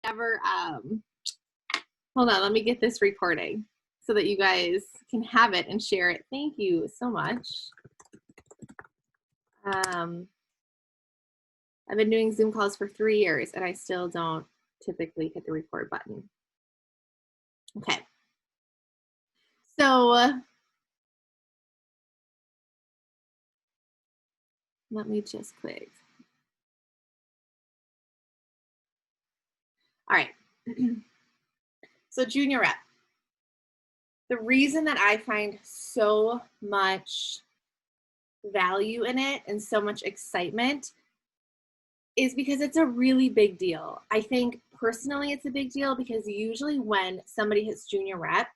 ever, hold on, let me get this recording so that you guys can have it and share it. Thank you so much. I've been doing Zoom calls for 3 years and I still don't typically hit the record button. Okay. So let me just click. All right. So junior rep. The reason that I find so much value in it and so much excitement is because it's a really big deal. I think personally it's a big deal because usually when somebody hits junior rep,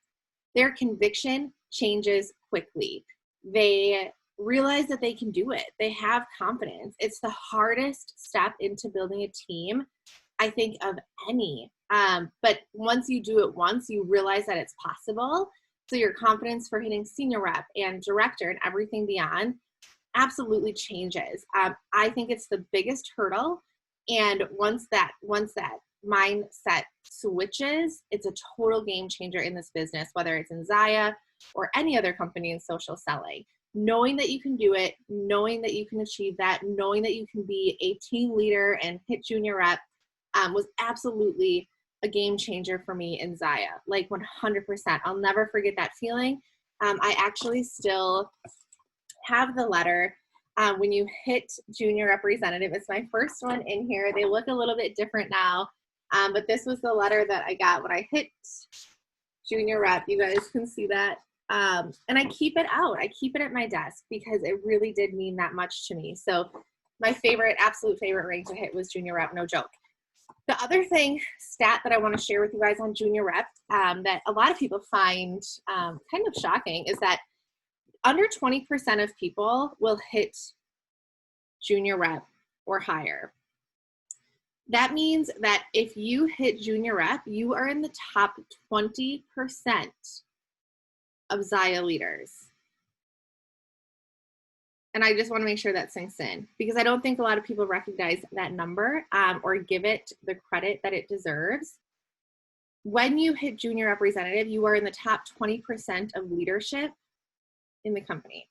their conviction changes quickly. They realize that they can do it. They have confidence. It's the hardest step into building a team, I think, of any. But once you do it once, you realize that it's possible. So your confidence for hitting senior rep and director and everything beyond absolutely changes. I think it's the biggest hurdle. And once that mindset switches, it's a total game changer in this business, whether it's in Zaya or any other company in social selling. Knowing that you can do it, knowing that you can achieve that, knowing that you can be a team leader and hit junior rep was absolutely a game changer for me in Zaya, like 100%. I'll never forget that feeling. I actually still have the letter when you hit junior representative. It's my first one in here. They look a little bit different now, but this was the letter that I got when I hit junior rep. You guys can see that. And I keep it out. I keep it at my desk because it really did mean that much to me. So my absolute favorite rank to hit was junior rep, no joke. The other stat that I want to share with you guys on junior rep that a lot of people find kind of shocking is that under 20% of people will hit junior rep or higher. That means that if you hit junior rep, you are in the top 20% of Zaya leaders. And I just want to make sure that sinks in because I don't think a lot of people recognize that number or give it the credit that it deserves. When you hit junior representative, you are in the top 20% of leadership in the company.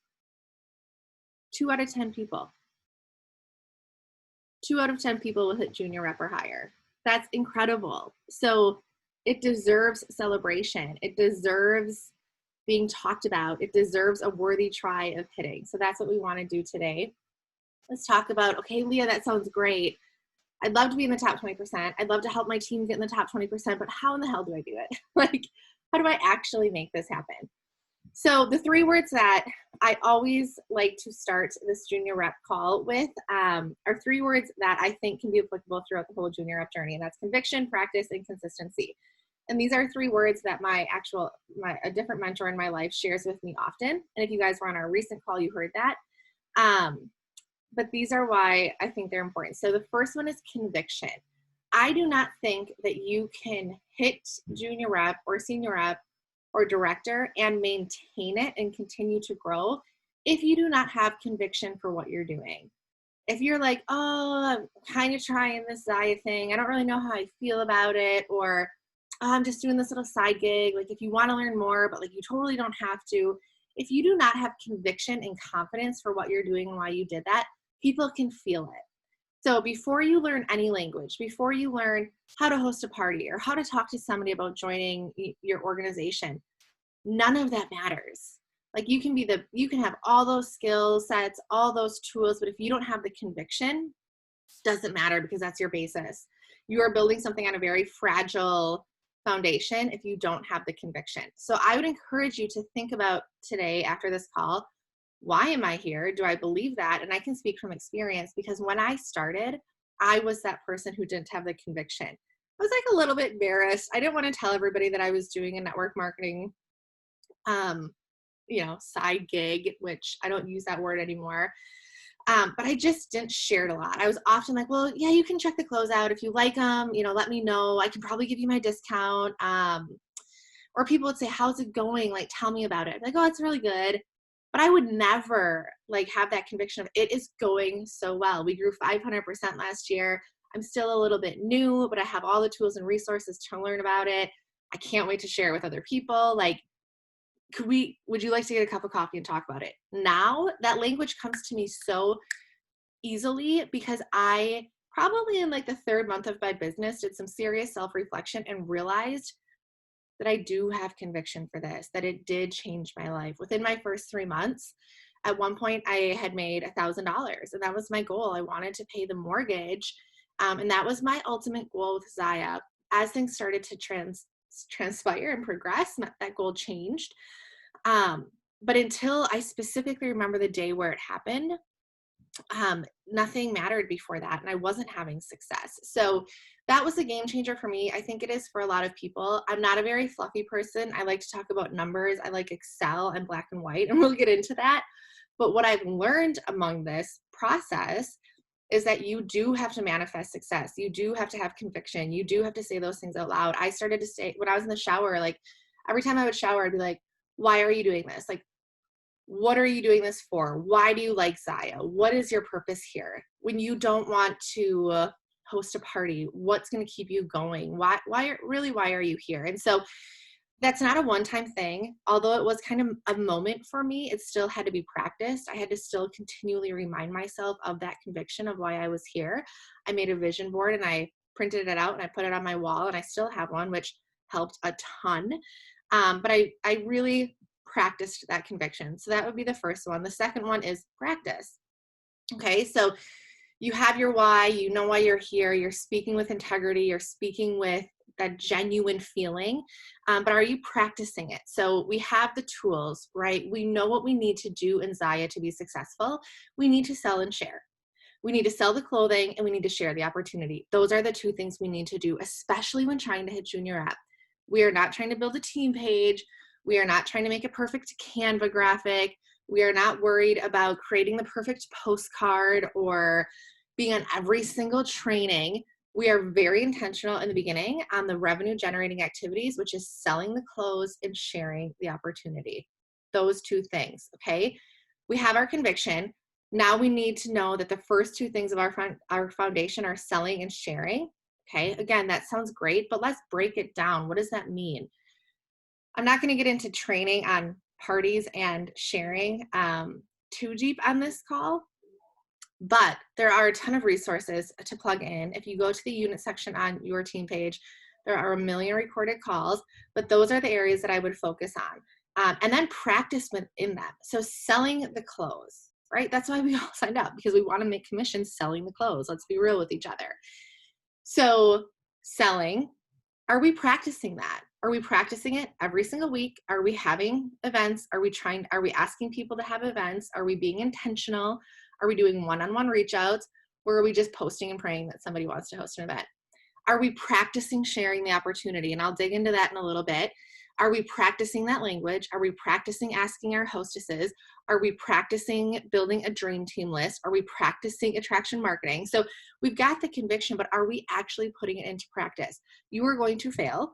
2 out of 10 people. 2 out of 10 people will hit junior rep or higher. That's incredible. So it deserves celebration. It deserves being talked about. It deserves a worthy try of hitting. So that's what we want to do today. Let's talk about, okay, Leah, that sounds great. I'd love to be in the top 20%. I'd love to help my team get in the top 20%, but how in the hell do I do it? Like, how do I actually make this happen? So the 3 words that I always like to start this junior rep call with are 3 words that I think can be applicable throughout the whole junior rep journey, and that's conviction, practice, and consistency. And these are 3 words that a different mentor in my life shares with me often. And if you guys were on our recent call, you heard that. But these are why I think they're important. So the first one is conviction. I do not think that you can hit junior rep or senior rep or director and maintain it and continue to grow if you do not have conviction for what you're doing. If you're like, oh, I'm kind of trying this Zaya thing, I don't really know how I feel about it, or oh, I'm just doing this little side gig, like if you want to learn more, but like you totally don't have to. If you do not have conviction and confidence for what you're doing and why you did that, people can feel it. So before you learn any language, before you learn how to host a party or how to talk to somebody about joining your organization, none of that matters. Like you can have all those skill sets, all those tools, but if you don't have the conviction, it doesn't matter because that's your basis. You are building something on a very fragile foundation if you don't have the conviction. So I would encourage you to think about today after this call, why am I here? Do I believe that? And I can speak from experience because when I started, I was that person who didn't have the conviction. I was like a little bit embarrassed. I didn't want to tell everybody that I was doing a network marketing, side gig, which I don't use that word anymore. But I just didn't share it a lot. I was often like, well, yeah, you can check the clothes out. If you like them, let me know. I can probably give you my discount. Or people would say, how's it going? Like, tell me about it. Like, oh, it's really good. But I would never have that conviction of it is going so well. We grew 500% last year. I'm still a little bit new, but I have all the tools and resources to learn about it. I can't wait to share it with other people. Like, would you like to get a cup of coffee and talk about it? Now that language comes to me so easily because I probably in like the third month of my business did some serious self-reflection and realized that I do have conviction for this, that it did change my life. Within my first 3 months, at one point I had made $1,000 and that was my goal. I wanted to pay the mortgage. And that was my ultimate goal with Zaya. As things started to transpire and progress, that goal changed. But until I specifically remember the day where it happened, nothing mattered before that, and I wasn't having success. So that was a game changer for me. I think it is for a lot of people. I'm not a very fluffy person. I like to talk about numbers. I like Excel and black and white, and we'll get into that. But what I've learned among this process is that you do have to manifest success. You do have to have conviction. You do have to say those things out loud. I started to say, when I was in the shower, like every time I would shower, I'd be like, why are you doing this? Like, what are you doing this for? Why do you like Zaya? What is your purpose here? When you don't want to host a party, what's going to keep you going? Why are you here? And so that's not a one-time thing. Although it was kind of a moment for me, it still had to be practiced. I had to still continually remind myself of that conviction of why I was here. I made a vision board and I printed it out and I put it on my wall, and I still have one, which helped a ton. But I really practiced that conviction. So that would be the first one. The second one is practice. Okay, so you have your why, you know why you're here, you're speaking with integrity, you're speaking with that genuine feeling, but are you practicing it? So we have the tools, right? We know what we need to do in Zaya to be successful. We need to sell and share. We need to sell the clothing and we need to share the opportunity. Those are the two things we need to do, especially when trying to hit junior rep. We are not trying to build a team page. We are not trying to make a perfect Canva graphic. We are not worried about creating the perfect postcard or being on every single training. We are very intentional in the beginning on the revenue generating activities, which is selling the clothes and sharing the opportunity. Those two things, okay? We have our conviction. Now we need to know that the first two things of our foundation are selling and sharing, okay? Again, that sounds great, but let's break it down. What does that mean? I'm not going to get into training on parties and sharing too deep on this call, but there are a ton of resources to plug in. If you go to the unit section on your team page, there are a million recorded calls, but those are the areas that I would focus on. And then practice within them. So selling the clothes, right? That's why we all signed up, because we want to make commissions selling the clothes. Let's be real with each other. So selling, are we practicing that? Are we practicing it every single week? Are we having events? Are we asking people to have events? Are we being intentional? Are we doing one-on-one reach outs? Or are we just posting and praying that somebody wants to host an event? Are we practicing sharing the opportunity? And I'll dig into that in a little bit. Are we practicing that language? Are we practicing asking our hostesses? Are we practicing building a dream team list? Are we practicing attraction marketing? So we've got the conviction, but are we actually putting it into practice? You are going to fail.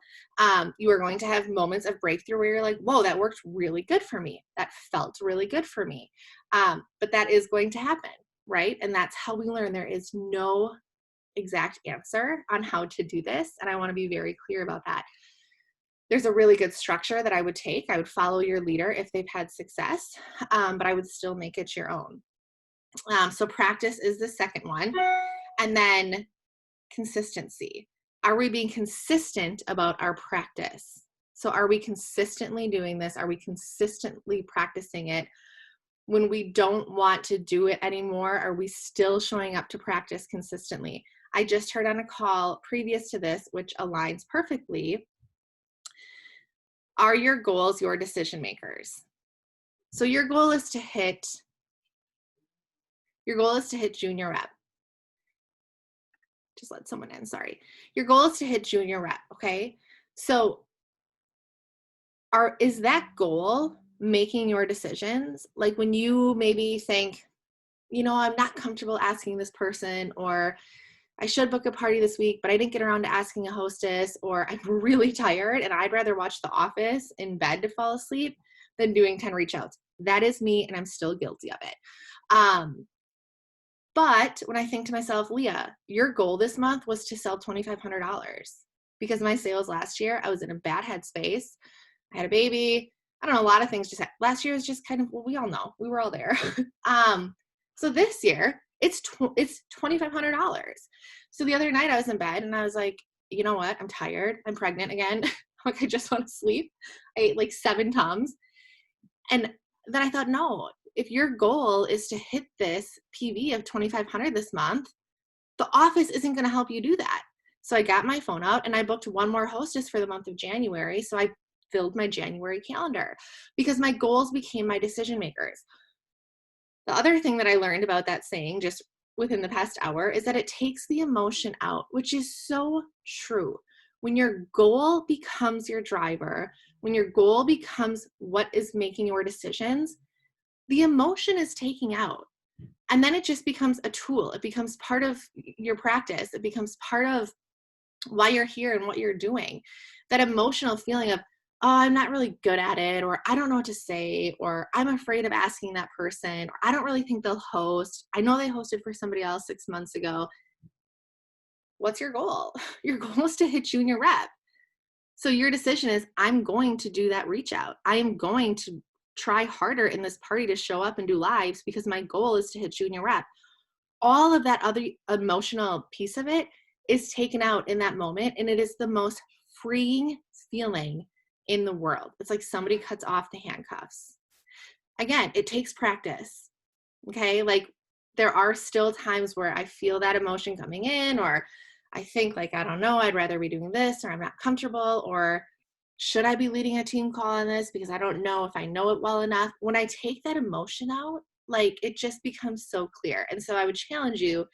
You are going to have moments of breakthrough where you're like, whoa, that worked really good for me. That felt really good for me. But that is going to happen, right? And that's how we learn. There is no exact answer on how to do this. And I want to be very clear about that. There's a really good structure that I would take. I would follow your leader if they've had success, but I would still make it your own. So practice is the second one. And then consistency. Are we being consistent about our practice? So are we consistently doing this? Are we consistently practicing it? When we don't want to do it anymore, are we still showing up to practice consistently? I just heard on a call previous to this, which aligns perfectly. Are your goals your decision makers? So your goal is to hit junior rep. Just let someone in, sorry. Your goal is to hit junior rep, okay? So is that goal making your decisions? Like when you maybe think, I'm not comfortable asking this person, or I should book a party this week, but I didn't get around to asking a hostess, or I'm really tired and I'd rather watch The Office in bed to fall asleep than doing 10 reach outs. That is me, and I'm still guilty of it. But when I think to myself, Leah, your goal this month was to sell $2,500, because my sales last year, I was in a bad headspace. I had a baby. I don't know, a lot of things just last year was just kind of, well, we all know, we were all there. So this year it's $2,500. So the other night I was in bed and I was like, you know what? I'm tired. I'm pregnant again. Like, I just want to sleep. I ate like 7 Tums. And then I thought, no, if your goal is to hit this PV of 2,500 this month, the office isn't going to help you do that. So I got my phone out and I booked one more hostess for the month of January. So I filled my January calendar because my goals became my decision makers. The other thing that I learned about that saying just within the past hour is that it takes the emotion out, which is so true. When your goal becomes your driver, when your goal becomes what is making your decisions, the emotion is taking out. And then it just becomes a tool. It becomes part of your practice. It becomes part of why you're here and what you're doing. That emotional feeling of, oh, I'm not really good at it, or I don't know what to say, or I'm afraid of asking that person, or I don't really think they'll host. I know they hosted for somebody else 6 months ago. What's your goal? Your goal is to hit junior rep. So your decision is, I'm going to do that reach out. I am going to try harder in this party to show up and do lives because my goal is to hit junior rep. All of that other emotional piece of it is taken out in that moment, and it is the most freeing feeling in the world. It's like somebody cuts off the handcuffs. Again, it takes practice. Okay, like there are still times where I feel that emotion coming in, or I think like, I don't know, I'd rather be doing this, or I'm not comfortable, or should I be leading a team call on this because I don't know if I know it well enough. When I take that emotion out, like it just becomes so clear. And so I would challenge you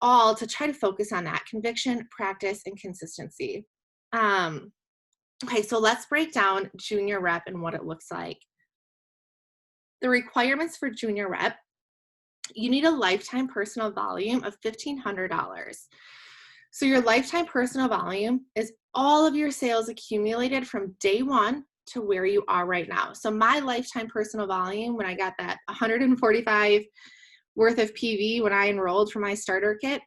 all to try to focus on that: conviction, practice, and consistency. Okay, so let's break down junior rep and what it looks like. The requirements for junior rep: you need a lifetime personal volume of $1,500. So your lifetime personal volume is all of your sales accumulated from day one to where you are right now. So my lifetime personal volume, when I got that 145 worth of PV when I enrolled for my starter kit,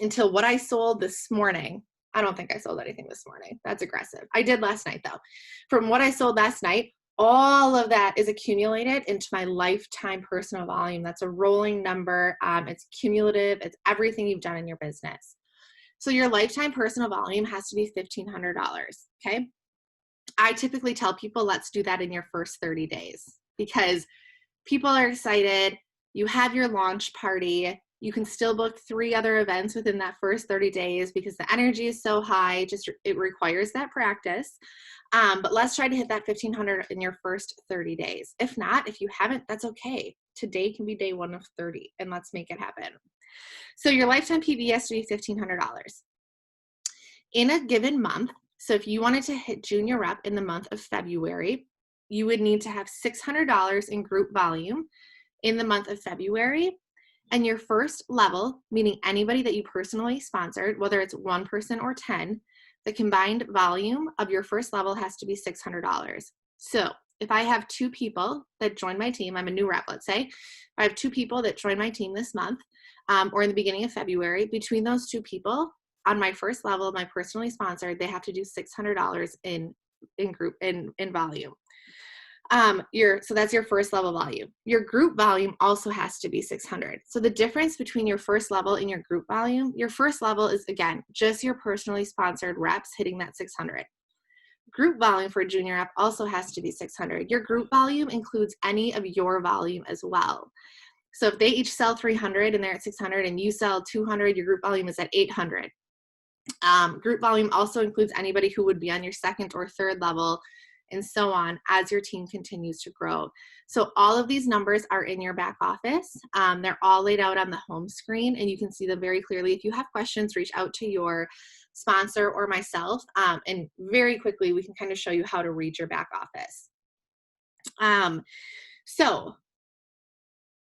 until what I sold this morning. I don't think I sold anything this morning. That's aggressive. I did last night though. From what I sold last night, all of that is accumulated into my lifetime personal volume. That's a rolling number. It's cumulative. It's everything you've done in your business. So your lifetime personal volume has to be $1,500. Okay. I typically tell people, let's do that in your first 30 days because people are excited. You have your launch party. You can still book 3 other events within that first 30 days because the energy is so high. Just it requires that practice. But let's try to hit that 1,500 in your first 30 days. If not, if you haven't, that's okay. Today can be day 1 of 30, and let's make it happen. So your lifetime PV has to be $1,500 in a given month. So if you wanted to hit junior rep in the month of February, you would need to have $600 in group volume in the month of February. And your first level, meaning anybody that you personally sponsored, whether it's 1 person or 10, the combined volume of your first level has to be $600. So if I have 2 people that join my team, I'm a new rep, let's say, I have 2 people that join my team this month or in the beginning of February, between those 2 people on my first level, my personally sponsored, they have to do $600 in group in volume. So that's your first level volume. Your group volume also has to be 600. So the difference between your first level and your group volume, your first level is, again, just your personally sponsored reps hitting that 600. Group volume for junior rep also has to be 600. Your group volume includes any of your volume as well. So if they each sell 300 and they're at 600 and you sell 200, your group volume is at 800. Group volume also includes anybody who would be on your second or third level, and so on as your team continues to grow. So all of these numbers are in your back office. They're all laid out on the home screen and you can see them very clearly. If you have questions, reach out to your sponsor or myself, and very quickly we can kind of show you how to read your back office. So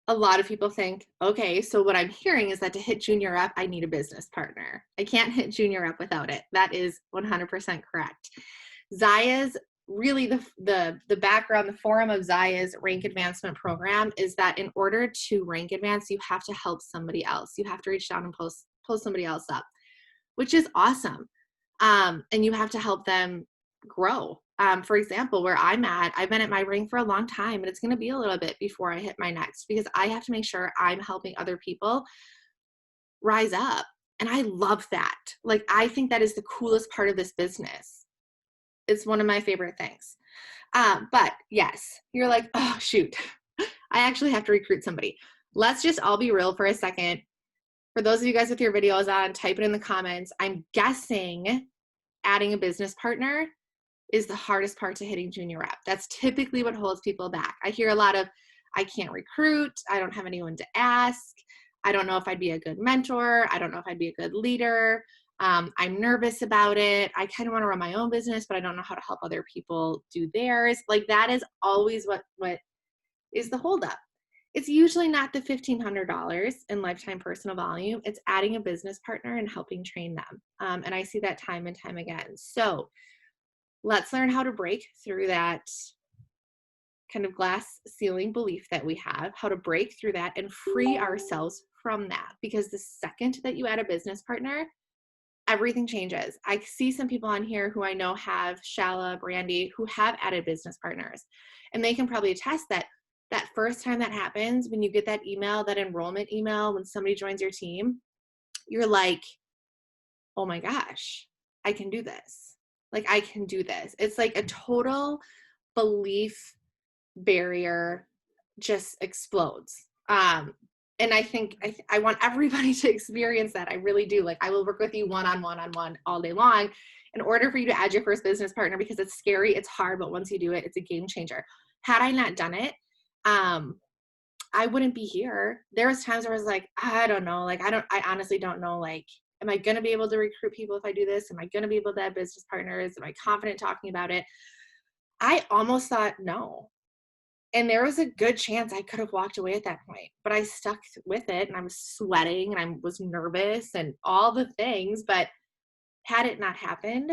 a lot of people think, okay, so what I'm hearing is that to hit junior rep, I need a business partner. I can't hit junior rep without it. That is 100% correct. Zaya's really the background, the forum of Zaya's rank advancement program is that in order to rank advance, you have to help somebody else. You have to reach down and pull somebody else up, which is awesome. And you have to help them grow. For example, where I'm at, I've been at my rank for a long time, and it's going to be a little bit before I hit my next, because I have to make sure I'm helping other people rise up. And I love that. Like, I think that is the coolest part of this business. It's one of my favorite things. But yes, you're like, oh, shoot, I actually have to recruit somebody. Let's just all be real for a second. For those of you guys with your videos on, type it in the comments. I'm guessing adding a business partner is the hardest part to hitting junior rep. That's typically what holds people back. I hear a lot of, I can't recruit. I don't have anyone to ask. I don't know if I'd be a good mentor. I don't know if I'd be a good leader. I'm nervous about it. I kind of want to run my own business, but I don't know how to help other people do theirs. Like, that is always what is the holdup. It's usually not the $1,500 in lifetime personal volume. It's adding a business partner and helping train them. And I see that time and time again. So let's learn how to break through that kind of glass ceiling belief that we have, how to break through that and free ourselves from that. Because the second that you add a business partner, everything changes. I see some people on here who I know have, Shala, Brandy, who have added business partners. And they can probably attest that that first time that happens, when you get that email, that enrollment email, when somebody joins your team, you're like, oh my gosh, I can do this. Like, I can do this. It's like a total belief barrier just explodes. And I think I want everybody to experience that. I really do. Like, I will work with you one-on-one all day long in order for you to add your first business partner, because it's scary, it's hard, but once you do it, it's a game changer. Had I not done it, I wouldn't be here. There was times where I was like, I don't know. Like, I honestly don't know. Like, am I going to be able to recruit people if I do this? Am I going to be able to have business partners? Am I confident talking about it? I almost thought no. And there was a good chance I could have walked away at that point, but I stuck with it, and I was sweating and I was nervous and all the things. But had it not happened,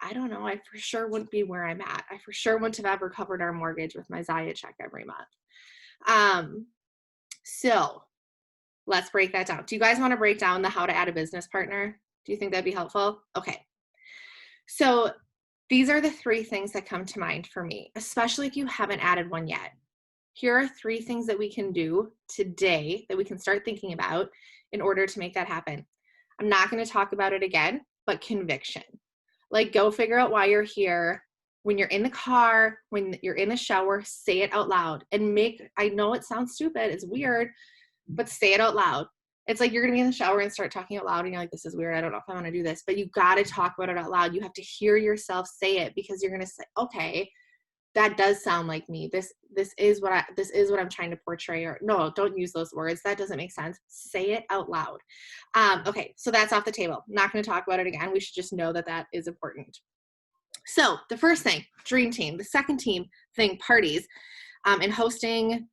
I don't know, I for sure wouldn't be where I'm at. I for sure wouldn't have ever covered our mortgage with my Zaya check every month. So let's break that down. Do you guys want to break down the how to add a business partner? Do you think that'd be helpful? Okay. So these are the 3 things that come to mind for me, especially if you haven't added one yet. Here are 3 things that we can do today that we can start thinking about in order to make that happen. I'm not going to talk about it again, but conviction. Like, go figure out why you're here. When you're in the car, when you're in the shower, say it out loud. And I know it sounds stupid, it's weird, but say it out loud. It's like you're going to be in the shower and start talking out loud, and you're like, this is weird, I don't know if I want to do this. But you got to talk about it out loud. You have to hear yourself say it, because you're going to say, okay, that does sound like me. This is what I'm trying to portray. Or no, don't use those words. That doesn't make sense. Say it out loud. Okay, so that's off the table. I'm not going to talk about it again. We should just know that that is important. So the first thing, dream team. The second thing, parties, and hosting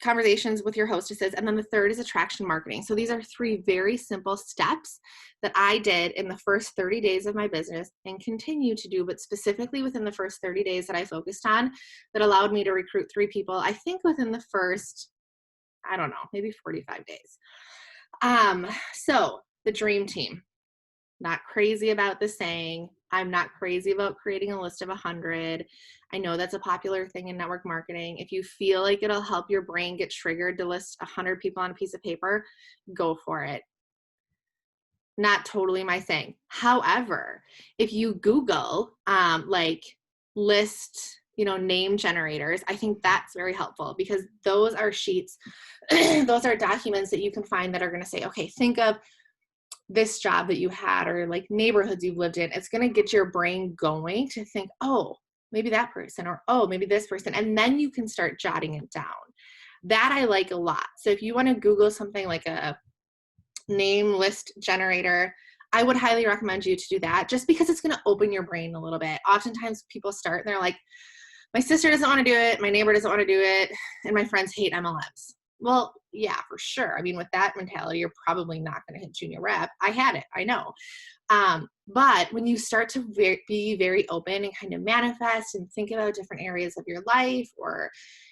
conversations with your hostesses. And then the third is attraction marketing. So these are 3 very simple steps that I did in the first 30 days of my business and continue to do, but specifically within the first 30 days that I focused on, that allowed me to recruit 3 people, I think within the first, I don't know, maybe 45 days. So the dream team. Not crazy about the saying. I'm not crazy about creating a list of 100. I know that's a popular thing in network marketing. If you feel like it'll help your brain get triggered to list 100 people on a piece of paper, go for it. Not totally my thing. However, if you Google like list, name generators, I think that's very helpful, because those are sheets, those are documents that you can find that are going to say, okay, think of this job that you had, or like neighborhoods you've lived in. It's going to get your brain going to think, oh, maybe that person, or oh, maybe this person. And then you can start jotting it down. That I like a lot. So if you want to Google something like a name list generator, I would highly recommend you to do that, just because it's going to open your brain a little bit. Oftentimes people start and they're like, my sister doesn't want to do it, my neighbor doesn't want to do it, and my friends hate MLMs. Well, yeah, for sure. I mean, with that mentality, you're probably not going to hit junior rep. I had it, I know. But when you start to be very open and kind of manifest and think about different areas of your life, or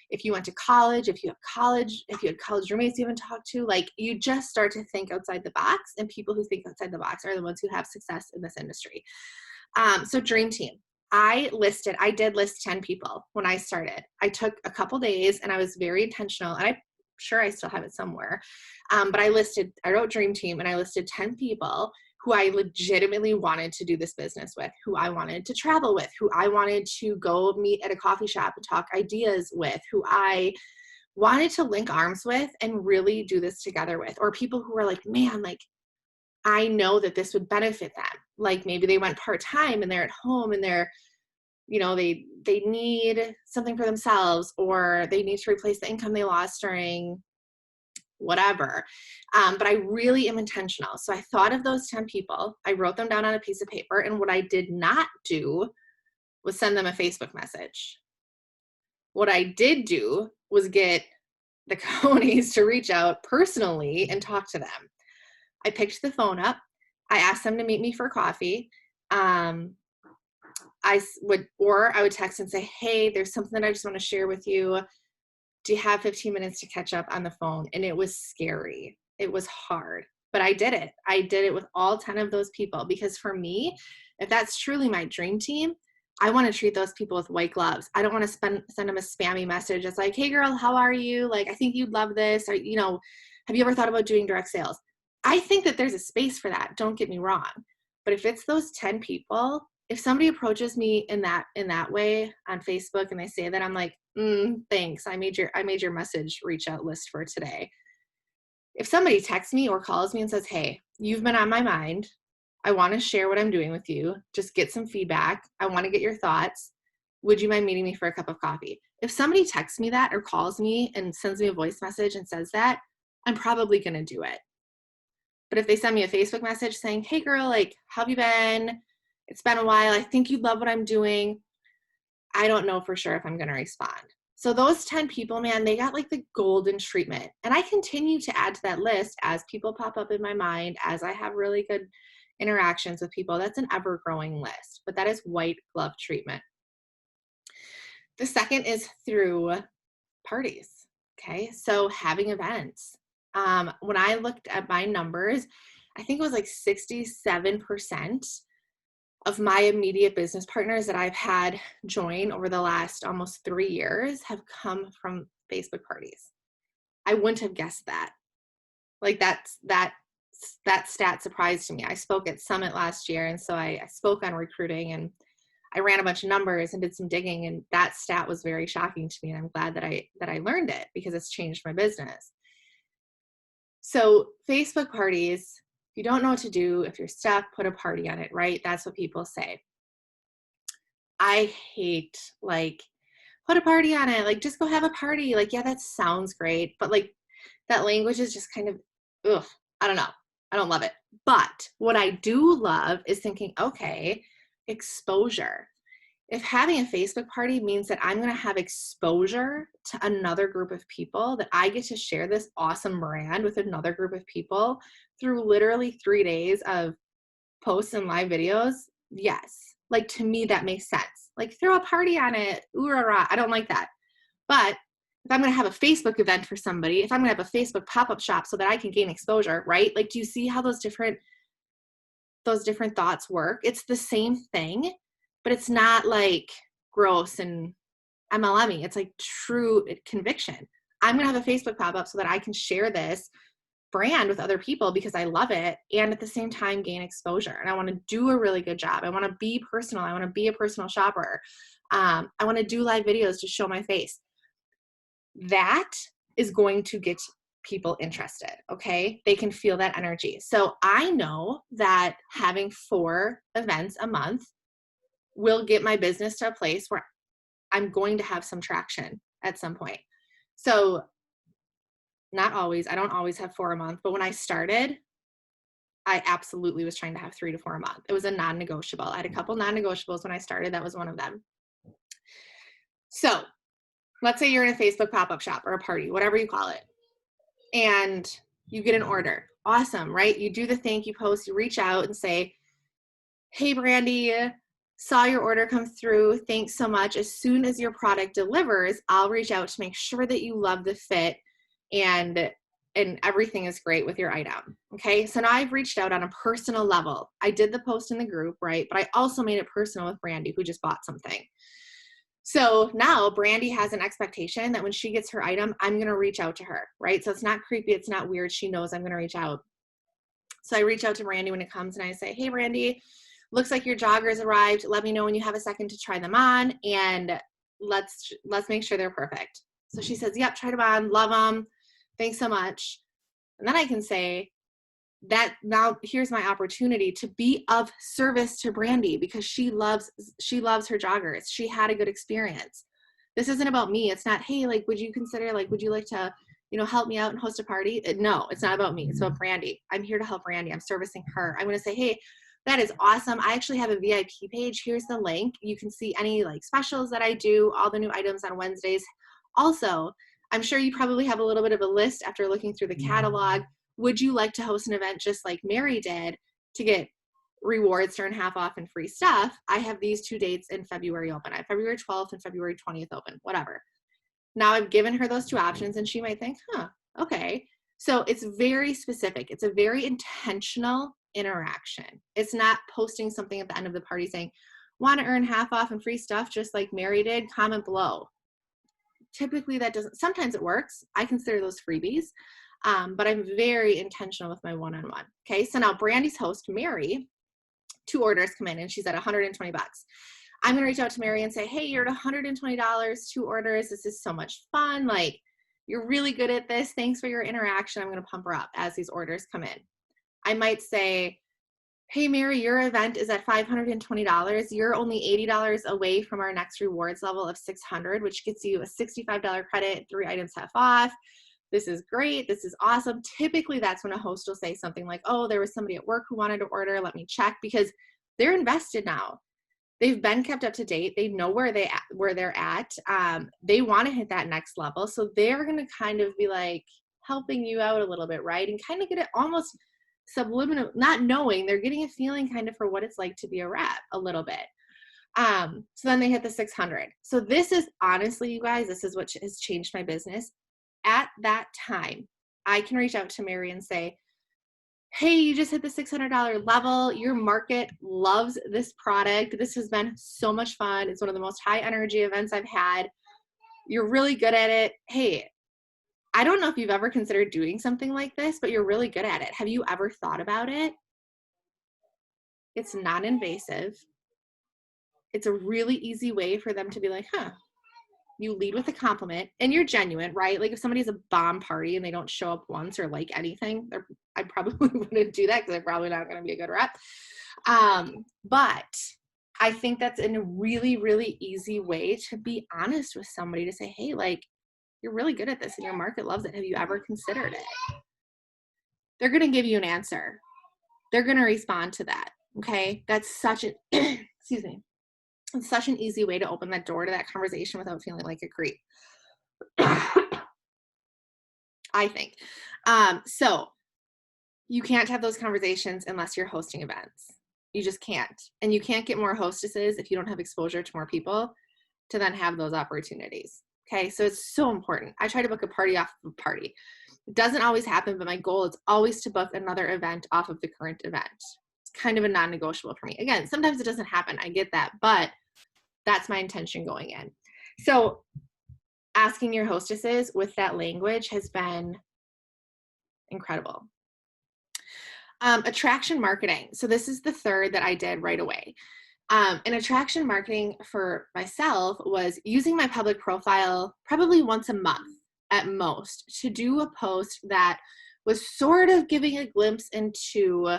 if you went to college, if you had college roommates you haven't talked to, like, you just start to think outside the box, and people who think outside the box are the ones who have success in this industry. So Dream Team. I did list 10 people when I started. I took a couple days and I was very intentional, and I'm sure I still have it somewhere. But I wrote Dream Team, and I listed 10 people who I legitimately wanted to do this business with, who I wanted to travel with, who I wanted to go meet at a coffee shop and talk ideas with, who I wanted to link arms with and really do this together with, or people who were like, man, like, I know that this would benefit them. Like, maybe they went part-time and they're at home and they're, they need something for themselves, or they need to replace the income they lost during whatever. But I really am intentional. So I thought of those 10 people. I wrote them down on a piece of paper. And what I did not do was send them a Facebook message. What I did do was get the Conies to reach out personally and talk to them. I picked the phone up. I asked them to meet me for coffee. I would text and say, hey, there's something I just want to share with you. Do you have 15 minutes to catch up on the phone? And it was scary. It was hard, but I did it. I did it with all 10 of those people, because for me, if that's truly my dream team, I want to treat those people with white gloves. I don't want to send them a spammy message. It's like, hey girl, how are you? Like, I think you'd love this. Or, have you ever thought about doing direct sales? I think that there's a space for that. Don't get me wrong. But if it's those 10 people, if somebody approaches me in that way on Facebook and they say that, I'm like, thanks. I made your message reach out list for today. If somebody texts me or calls me and says, hey, you've been on my mind. I want to share what I'm doing with you. Just get some feedback. I want to get your thoughts. Would you mind meeting me for a cup of coffee? If somebody texts me that or calls me and sends me a voice message and says that, I'm probably going to do it. But if they send me a Facebook message saying, hey girl, like, how have you been? It's been a while. I think you love what I'm doing. I don't know for sure if I'm going to respond. So those 10 people, man, they got like the golden treatment. And I continue to add to that list as people pop up in my mind, as I have really good interactions with people. That's an ever-growing list, but that is white glove treatment. The second is through parties. Okay, so having events. When I looked at my numbers, I think it was like 67% of my immediate business partners that I've had join over the last almost 3 years have come from Facebook parties. I wouldn't have guessed that. Like, that stat surprised me. I spoke at Summit last year, and so I spoke on recruiting, and I ran a bunch of numbers and did some digging, and that stat was very shocking to me, and I'm glad that I learned it, because it's changed my business. So Facebook parties, if you don't know what to do, if you're stuck, put a party on it, right? That's what people say. I hate, like, put a party on it. Like, just go have a party. Like, yeah, that sounds great. But, like, that language is just kind of, ugh, I don't know. I don't love it. But what I do love is thinking, okay, exposure. If having a Facebook party means that I'm going to have exposure to another group of people, that I get to share this awesome brand with another group of people through literally 3 days of posts and live videos, yes. Like, to me, that makes sense. Like, throw a party on it. Ooh, rah, rah. I don't like that. But if I'm going to have a Facebook event for somebody, if I'm going to have a Facebook pop-up shop so that I can gain exposure, right? Like, do you see how those different thoughts work? It's the same thing, but it's not like gross and MLM-y. It's like true conviction. I'm going to have a Facebook pop-up so that I can share this brand with other people because I love it, and at the same time gain exposure. And I want to do a really good job. I want to be personal. I want to be a personal shopper. I want to do live videos to show my face. That is going to get people interested. Okay. They can feel that energy. So I know that having 4 events a month will get my business to a place where I'm going to have some traction at some point. So not always, I don't always have 4 a month, but when I started, I absolutely was trying to have 3 to 4 a month. It was a non-negotiable. I had a couple non-negotiables when I started. That was one of them. So let's say you're in a Facebook pop-up shop or a party, whatever you call it. and you get an order. Awesome, right? You do the thank you post, you reach out and say, hey, Brandy, saw your order come through. Thanks so much. As soon as your product delivers, I'll reach out to make sure that you love the fit and everything is great with your item. Okay, so now I've reached out on a personal level. I did the post in the group, right? But I also made it personal with Brandy, who just bought something. So now Brandy has an expectation that when she gets her item, I'm going to reach out to her, right? So it's not creepy. It's not weird. She knows I'm going to reach out. So I reach out to Brandy when it comes and I say, hey, Brandy, looks like your joggers arrived. Let me know when you have a second to try them on, and let's make sure they're perfect. So she says, yep, tried them on, love them. Thanks so much. And then I can say that now here's my opportunity to be of service to Brandy because she loves her joggers. She had a good experience. This isn't about me. It's not, hey, like, would you consider, like, would you like to, help me out and host a party? No, it's not about me. It's about Brandy. I'm here to help Brandy. I'm servicing her. I'm going to say, hey, that is awesome. I actually have a VIP page. Here's the link. You can see any like specials that I do, all the new items on Wednesdays. Also, I'm sure you probably have a little bit of a list after looking through the catalog. Would you like to host an event just like Mary did to get rewards, turn half off, and free stuff? I have these 2 dates in February open. I have February 12th and February 20th open, whatever. Now I've given her those 2 options and she might think, okay. So it's very specific. It's a very intentional interaction. It's not posting something at the end of the party saying, want to earn half off and free stuff just like Mary did? Comment below. Typically that doesn't, sometimes it works. I consider those freebies, but I'm very intentional with my one-on-one. Okay, so now Brandy's host, Mary, 2 orders come in and she's at $120. I'm going to reach out to Mary and say, hey, you're at $120, 2 orders. This is so much fun. Like, you're really good at this. Thanks for your interaction. I'm going to pump her up as these orders come in. I might say, hey, Mary, your event is at $520. You're only $80 away from our next rewards level of $600, which gets you a $65 credit, 3 items half off. This is great. This is awesome. Typically, that's when a host will say something like, oh, there was somebody at work who wanted to order. Let me check, because they're invested now. They've been kept up to date. They know where they're at. They want to hit that next level. So they're going to kind of be like helping you out a little bit, right? And kind of get it almost subliminal, not knowing, they're getting a feeling kind of for what it's like to be a rep a little bit. So then they hit the 600. So this is honestly, you guys, this is what has changed my business. At that time, I can reach out to Mary and say, hey, you just hit the $600 level. Your market loves this product. This has been so much fun. It's one of the most high energy events I've had. You're really good at it. Hey, I don't know if you've ever considered doing something like this, but you're really good at it. Have you ever thought about it? It's non-invasive. It's a really easy way for them to be like, you lead with a compliment and you're genuine, right? Like if somebody's a bomb party and they don't show up once or like anything, I probably wouldn't do that because they're probably not going to be a good rep. But I think that's a really, really easy way to be honest with somebody, to say, hey, like, you're really good at this and your market loves it. Have you ever considered it? They're going to give you an answer. They're going to respond to that. Okay. That's such an, excuse me. It's such an easy way to open that door to that conversation without feeling like a creep. I think. So you can't have those conversations unless you're hosting events. You just can't. And you can't get more hostesses if you don't have exposure to more people to then have those opportunities. Okay, so it's so important. I try to book a party off of a party. It doesn't always happen, but my goal is always to book another event off of the current event. It's kind of a non-negotiable for me. Again, sometimes it doesn't happen. I get that, but that's my intention going in. So asking your hostesses with that language has been incredible. Attraction marketing. So this is the third that I did right away. And attraction marketing for myself was using my public profile probably once a month at most to do a post that was sort of giving a glimpse into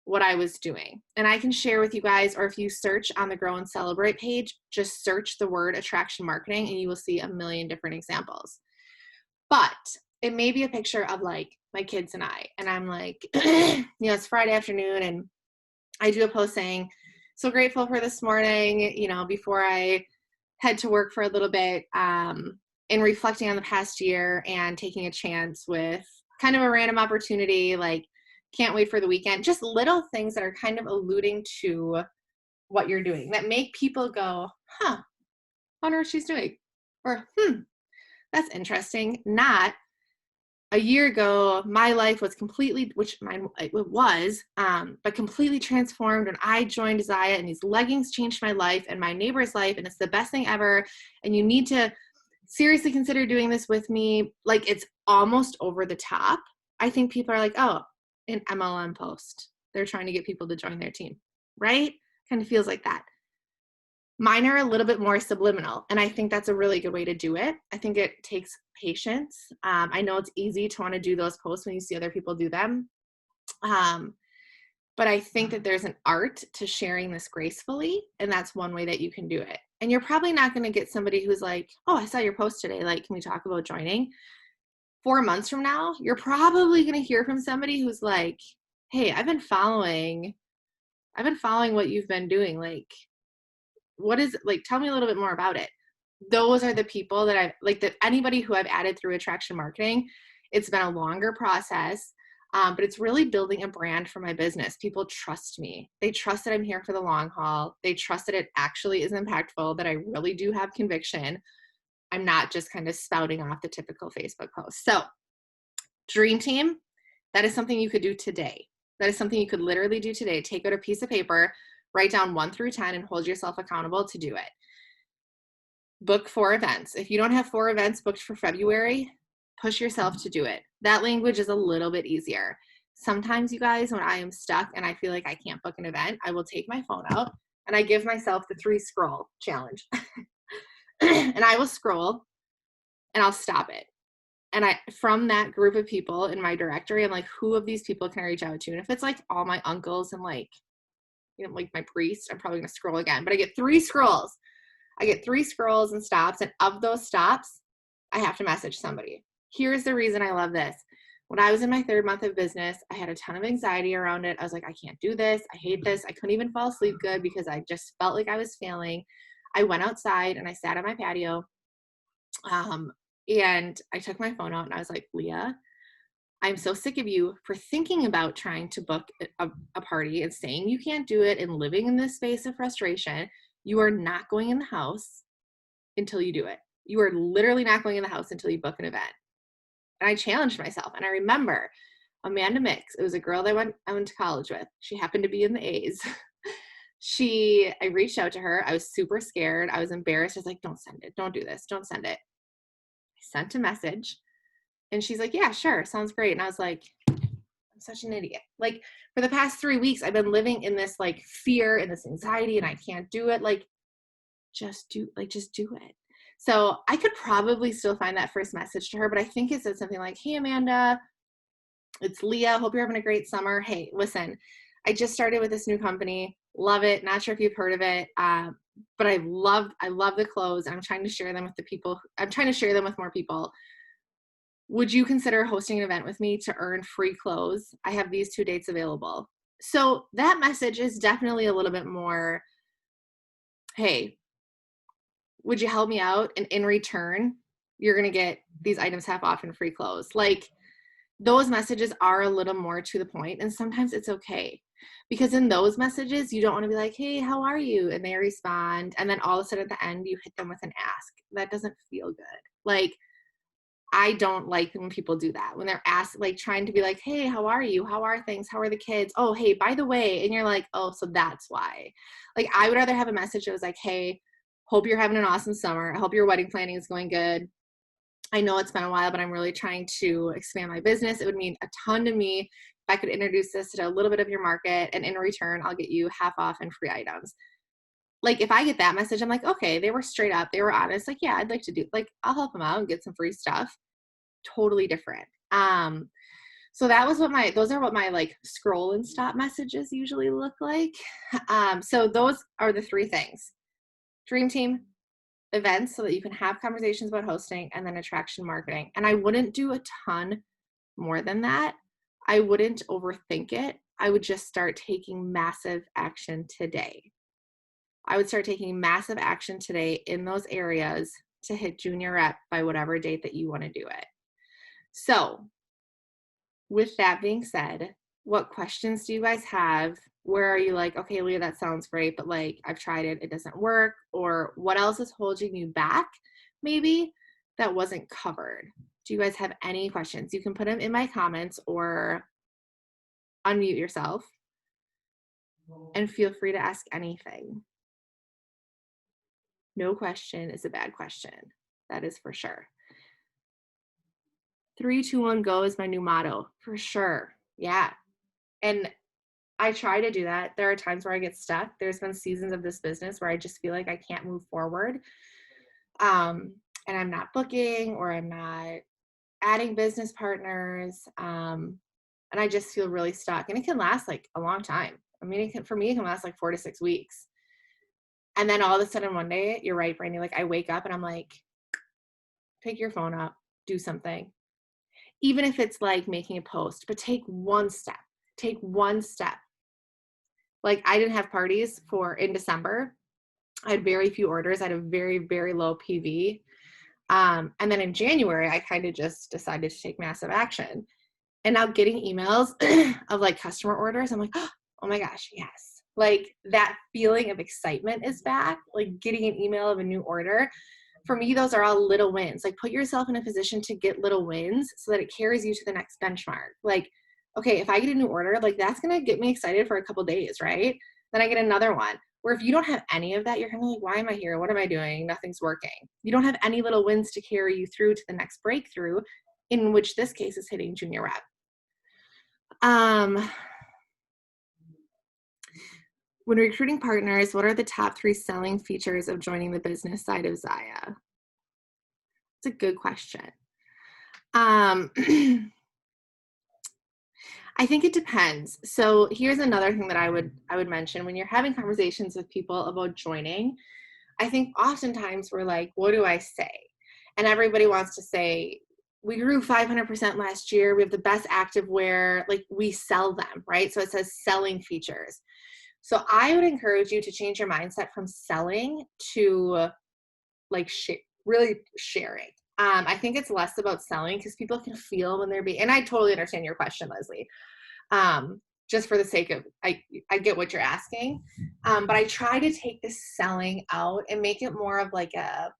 what I was doing. And I can share with you guys, or if you search on the Grow and Celebrate page, just search the word attraction marketing and you will see a million different examples. But it may be a picture of like my kids and I'm like, it's Friday afternoon and I do a post saying, so grateful for this morning, before I head to work for a little bit. in reflecting on the past year and taking a chance with kind of a random opportunity, like can't wait for the weekend, just little things that are kind of alluding to what you're doing that make people go, huh, I wonder what she's doing. Or, that's interesting. Not a year ago, my life was completely, which mine it was, but completely transformed when I joined Zaya, and these leggings changed my life and my neighbor's life, and it's the best thing ever. And you need to seriously consider doing this with me. Like, it's almost over the top. I think people are like, oh, an MLM post. They're trying to get people to join their team, right? Kind of feels like that. Mine are a little bit more subliminal, and I think that's a really good way to do it. I think it takes patience. I know it's easy to want to do those posts when you see other people do them. But I think that there's an art to sharing this gracefully, and that's one way that you can do it. And you're probably not going to get somebody who's like, oh, I saw your post today. Like, can we talk about joining? 4 months from now, you're probably going to hear from somebody who's like, hey, I've been following what you've been doing. Like, what is, like, tell me a little bit more about it. Those are the people that I've, like, that anybody who I've added through attraction marketing, it's been a longer process, but it's really building a brand for my business. People trust me. They trust that I'm here for the long haul. They trust that it actually is impactful, that I really do have conviction. I'm not just kind of spouting off the typical Facebook post. So, Dream Team, that is something you could do today. That is something you could literally do today. Take out a piece of paper, write down 1 through 10, and hold yourself accountable to do it. Book 4 events. If you don't have 4 events booked for February, push yourself to do it. That language is a little bit easier. Sometimes, you guys, when I am stuck and I feel like I can't book an event, I will take my phone out and I give myself the 3 scroll challenge. And I will scroll and I'll stop it. And from that group of people in my directory, I'm like, who of these people can I reach out to? And if it's like all my uncles and like, you know, like my priest, I'm probably going to scroll again. But I get 3 scrolls. I get 3 scrolls and stops. And of those stops, I have to message somebody. Here's the reason I love this. When I was in my 3rd month of business, I had a ton of anxiety around it. I was like, I can't do this. I hate this. I couldn't even fall asleep good because I just felt like I was failing. I went outside and I sat on my patio. And I took my phone out and I was like, Leah, I'm so sick of you for thinking about trying to book a party and saying you can't do it and living in this space of frustration. You are not going in the house until you do it. You are literally not going in the house until you book an event. And I challenged myself. And I remember Amanda Mix. It was a girl that I went to college with. She happened to be in the A's. I reached out to her. I was super scared. I was embarrassed. I was like, don't send it. Don't do this. Don't send it. I sent a message. And she's like, yeah, sure. Sounds great. And I was like, I'm such an idiot. Like, for the past 3 weeks, I've been living in this like fear and this anxiety and I can't do it. Like, just do it. So I could probably still find that first message to her, but I think it said something like, hey, Amanda, it's Leah. Hope you're having a great summer. Hey, listen, I just started with this new company. Love it. Not sure if you've heard of it. But I love the clothes. I'm trying to share them with more people. Would you consider hosting an event with me to earn free clothes? I have these 2 dates available. So that message is definitely a little bit more, hey, would you help me out? And in return, you're going to get these items half off and free clothes. Like, those messages are a little more to the point, and sometimes it's okay. Because in those messages, you don't want to be like, hey, how are you? And they respond. And then all of a sudden at the end, you hit them with an ask. That doesn't feel good. Like, I don't like when people do that. When they're asked, like, trying to be like, hey, how are you? How are things? How are the kids? Oh, hey, by the way. And you're like, oh, so that's why. Like, I would rather have a message that was like, hey, hope you're having an awesome summer. I hope your wedding planning is going good. I know it's been a while, but I'm really trying to expand my business. It would mean a ton to me if I could introduce this to a little bit of your market, and in return, I'll get you half off and free items. Like, if I get that message, I'm like, okay, they were straight up. They were honest. Like, yeah, I'd like to do, like, I'll help them out and get some free stuff. Totally different. So those are what my like scroll and stop messages usually look like. So those are the 3 things: Dream Team, events so that you can have conversations about hosting, and then attraction marketing. And I wouldn't do a ton more than that. I wouldn't overthink it. I would just start taking massive action today. I would start taking massive action today in those areas to hit junior rep by whatever date that you want to do it. So with that being said, what questions do you guys have? Where are you like, okay, Leah, that sounds great, but like I've tried it, it doesn't work? Or what else is holding you back maybe that wasn't covered? Do you guys have any questions? You can put them in my comments or unmute yourself and feel free to ask anything. No question is a bad question. That is for sure. 3, 2, 1, go is my new motto for sure. Yeah. And I try to do that. There are times where I get stuck. There's been seasons of this business where I just feel like I can't move forward. And I'm not booking or I'm not adding business partners. And I just feel really stuck. And it can last like a long time. I mean, for me, it can last like 4 to 6 weeks. And then all of a sudden one day, you're right, Brandy, like I wake up and I'm like, pick your phone up, do something. Even if it's like making a post, but take one step. Take one step. Like I didn't have parties in December. I had very few orders. I had a very, very low PV. And then in January, I kind of just decided to take massive action. And now getting emails of like customer orders, I'm like, oh my gosh, yes. Like that feeling of excitement is back. Like getting an email of a new order. For me, those are all little wins. Like put yourself in a position to get little wins so that it carries you to the next benchmark. Like, okay, if I get a new order, like that's going to get me excited for a couple days, right? Then I get another one. Where if you don't have any of that, you're kind of like, why am I here? What am I doing? Nothing's working. You don't have any little wins to carry you through to the next breakthrough, in which this case is hitting junior rep. When recruiting partners, what are the top 3 selling features of joining the business side of Zaya? It's a good question. I think it depends. So here's another thing that I would mention when you're having conversations with people about joining. I think oftentimes we're like, what do I say? And everybody wants to say, we grew 500% last year. We have the best activewear. Like we sell them, right? So it says selling features. So I would encourage you to change your mindset from selling to like really sharing. I think it's less about selling because people can feel when they're being, and I totally understand your question, Leslie. Just for the sake of, I get what you're asking. But I try to take the selling out and make it more of like a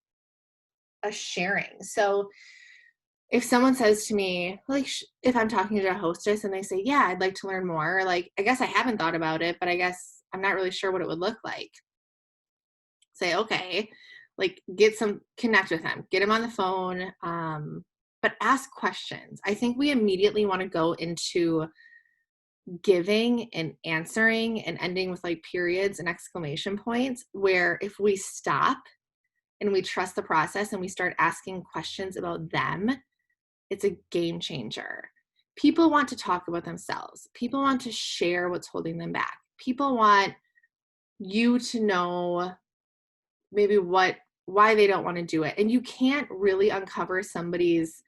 sharing. So if someone says to me, like if I'm talking to a hostess and they say, yeah, I'd like to learn more, like, I guess I haven't thought about it, but I guess I'm not really sure what it would look like. Say, okay, like connect with them, get them on the phone, but ask questions. I think we immediately want to go into giving and answering and ending with like periods and exclamation points, where if we stop and we trust the process and we start asking questions about them, it's a game changer. People want to talk about themselves. People want to share what's holding them back. People want you to know maybe why they don't want to do it. And you can't really uncover somebody's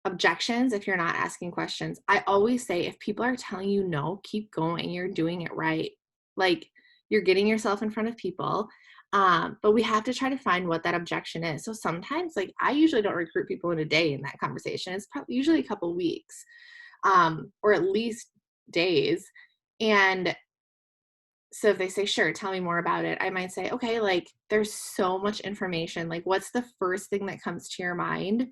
objections if you're not asking questions. I always say, if people are telling you no, keep going. You're doing it right. Like you're getting yourself in front of people. But we have to try to find what that objection is. So sometimes, like, I usually don't recruit people in a day in that conversation. It's probably usually a couple weeks, or at least days. And so if they say, sure, tell me more about it, I might say, okay, like there's so much information. Like, what's the first thing that comes to your mind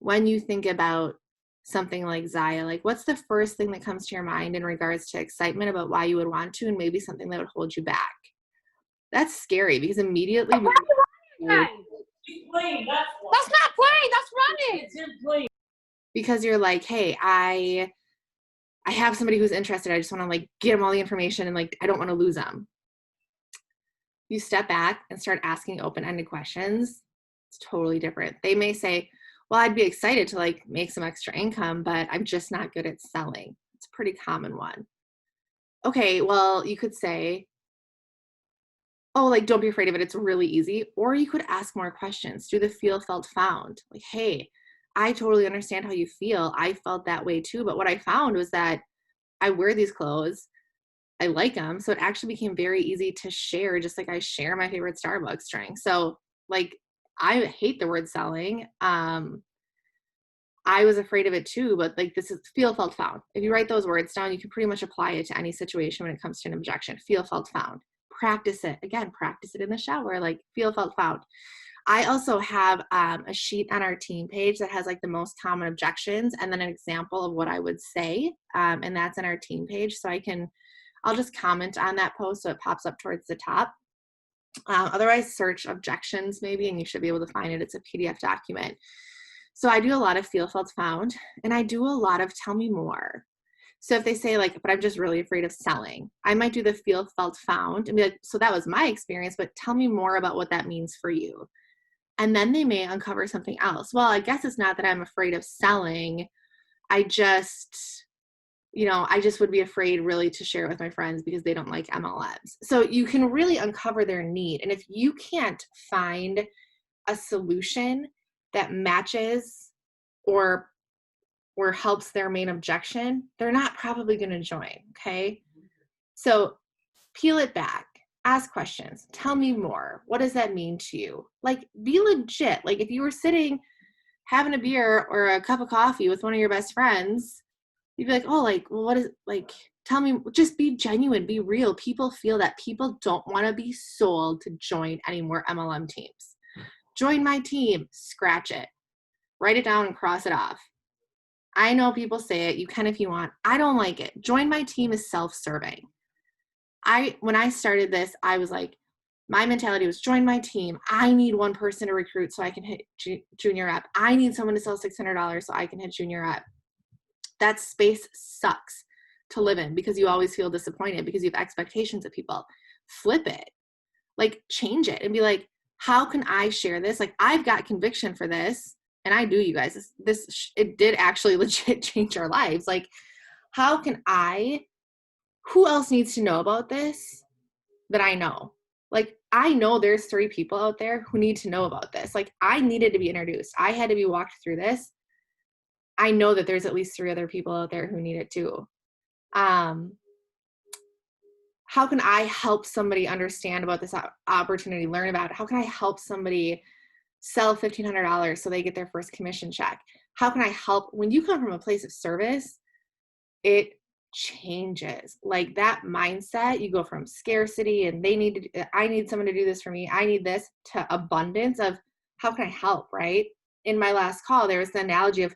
when you think about something like Zaya? Like, what's the first thing that comes to your mind in regards to excitement about why you would want to, and maybe something that would hold you back? That's scary because immediately That's not playing, that's running. It's him playing. Because you're like, hey, I have somebody who's interested. I just want to like get them all the information and like I don't want to lose them. You step back and start asking open-ended questions. It's totally different. They may say, well, I'd be excited to like make some extra income, but I'm just not good at selling. It's a pretty common one. Okay, well, you could say, oh, like, don't be afraid of it. It's really easy. Or you could ask more questions. Do the feel, felt, found. Like, hey, I totally understand how you feel. I felt that way too. But what I found was that I wear these clothes. I like them. So it actually became very easy to share, just like I share my favorite Starbucks drink. So like, I hate the word selling. I was afraid of it too, but like this is feel, felt, found. If you write those words down, you can pretty much apply it to any situation when it comes to an objection. Feel, felt, found. Practice it. Again, practice it in the shower, like feel, felt, found. I also have a sheet on our team page that has like the most common objections and then an example of what I would say. And that's in our team page. So I'll just comment on that post so it pops up towards the top. Otherwise, search objections maybe, and you should be able to find it. It's a PDF document. So I do a lot of feel, felt, found, and I do a lot of tell me more. So if they say like, but I'm just really afraid of selling, I might do the feel, felt, found and be like, so that was my experience, but tell me more about what that means for you. And then they may uncover something else. Well, I guess it's not that I'm afraid of selling. I just would be afraid really to share it with my friends because they don't like MLMs. So you can really uncover their need. And if you can't find a solution that matches or helps their main objection, they're not probably going to join. Okay. So peel it back, ask questions, tell me more. What does that mean to you? Like, be legit. Like if you were sitting having a beer or a cup of coffee with one of your best friends, you'd be like, oh, like, well, what is, like, tell me, just be genuine, be real. People feel that people don't want to be sold to join any more MLM teams. Join my team, scratch it, write it down and cross it off. I know people say it, you can if you want. I don't like it. Join my team is self-serving. When I started this, I was like, my mentality was join my team. I need one person to recruit so I can hit junior rep. I need someone to sell $600 so I can hit junior rep. That space sucks to live in because you always feel disappointed because you have expectations of people. Flip it, like change it and be like, how can I share this? Like I've got conviction for this and I do, you guys, it did actually legit change our lives. Like who else needs to know about this that I know? Like I know there's 3 people out there who need to know about this. Like I needed to be introduced. I had to be walked through this. I know that there's at least 3 other people out there who need it too. How can I help somebody understand about this opportunity, learn about it? How can I help somebody sell $1,500 so they get their first commission check? How can I help? When you come from a place of service, it changes. Like that mindset, you go from scarcity and I need someone to do this for me, I need this, to abundance of how can I help, right? In my last call, there was the analogy of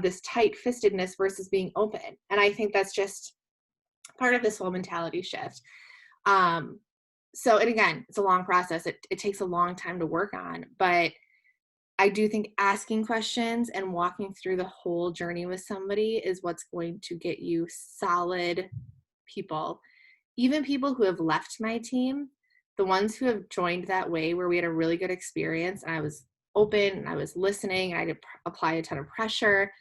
this tight-fistedness versus being open. And I think that's just part of this whole mentality shift. So, and again, it's a long process. It takes a long time to work on, but I do think asking questions and walking through the whole journey with somebody is what's going to get you solid people. Even people who have left my team, the ones who have joined that way where we had a really good experience and I was open and I was listening and I didn't apply a ton of pressure,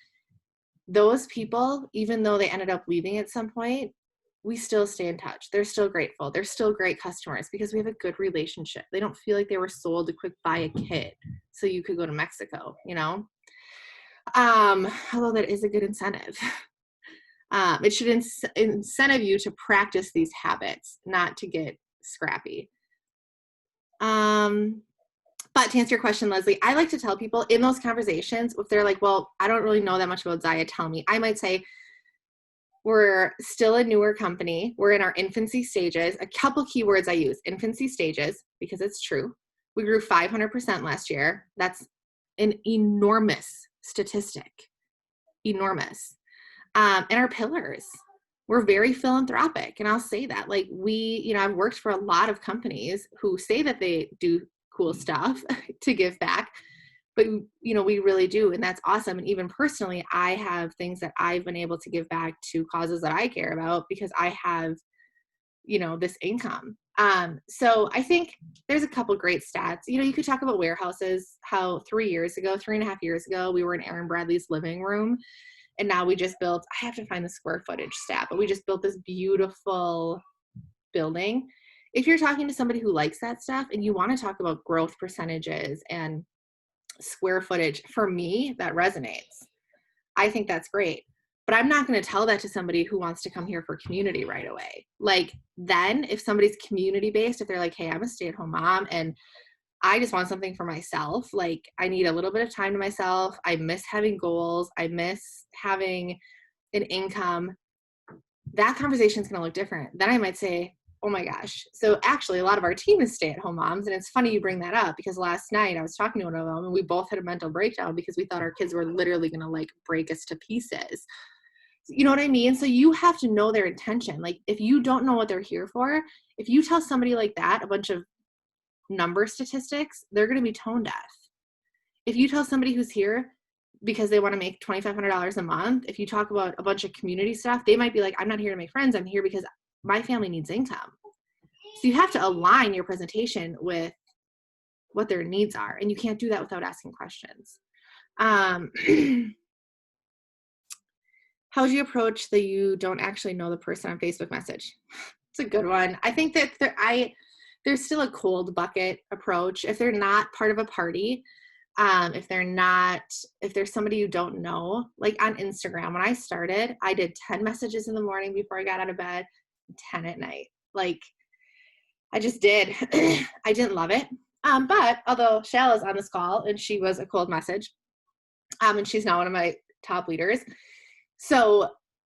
those people, even though they ended up leaving at some point, we still stay in touch. They're still grateful. They're still great customers because we have a good relationship. They don't feel like they were sold to quick buy a kit so you could go to Mexico, you know? Although that is a good incentive. It should incentive you to practice these habits, not to get scrappy. But to answer your question, Leslie, I like to tell people in those conversations, if they're like, well, I don't really know that much about Zaya, tell me. I might say, we're still a newer company. We're in our infancy stages. A couple keywords I use, infancy stages, because it's true. We grew 500% last year. That's an enormous statistic. Enormous. And our pillars, we're very philanthropic. And I'll say that, like I've worked for a lot of companies who say that they do cool stuff to give back, but we really do. And that's awesome. And even personally, I have things that I've been able to give back to causes that I care about because I have, this income. So I think there's a couple great stats. You could talk about warehouses, how 3.5 years ago, we were in Aaron Bradley's living room. And now we just built, I have to find the square footage stat, but we just built this beautiful building. If you're talking to somebody who likes that stuff and you want to talk about growth percentages and square footage, for me, that resonates. I think that's great. But I'm not going to tell that to somebody who wants to come here for community right away. Like then if somebody's community based, if they're like, hey, I'm a stay-at-home mom and I just want something for myself. Like, I need a little bit of time to myself. I miss having goals. I miss having an income. That conversation is going to look different. Then I might say, oh my gosh. So actually, a lot of our team is stay-at-home moms. And it's funny you bring that up, because last night I was talking to one of them and we both had a mental breakdown because we thought our kids were literally going to like break us to pieces. You know what I mean? So you have to know their intention. Like, if you don't know what they're here for, if you tell somebody like that a bunch of number statistics, they're going to be tone deaf. If you tell somebody who's here because they want to make $2,500 a month, if you talk about a bunch of community stuff, they might be like, I'm not here to make friends. I'm here because my family needs income. So you have to align your presentation with what their needs are. And you can't do that without asking questions. How would you approach the you don't actually know the person on Facebook message? It's a good one. I think that there's still a cold bucket approach. If they're not part of a party, if there's somebody you don't know, like on Instagram, when I started, I did 10 messages in the morning before I got out of bed, 10 at night. Like, I just did. I didn't love it. But although Shayla's on this call and she was a cold message, and she's now one of my top leaders. So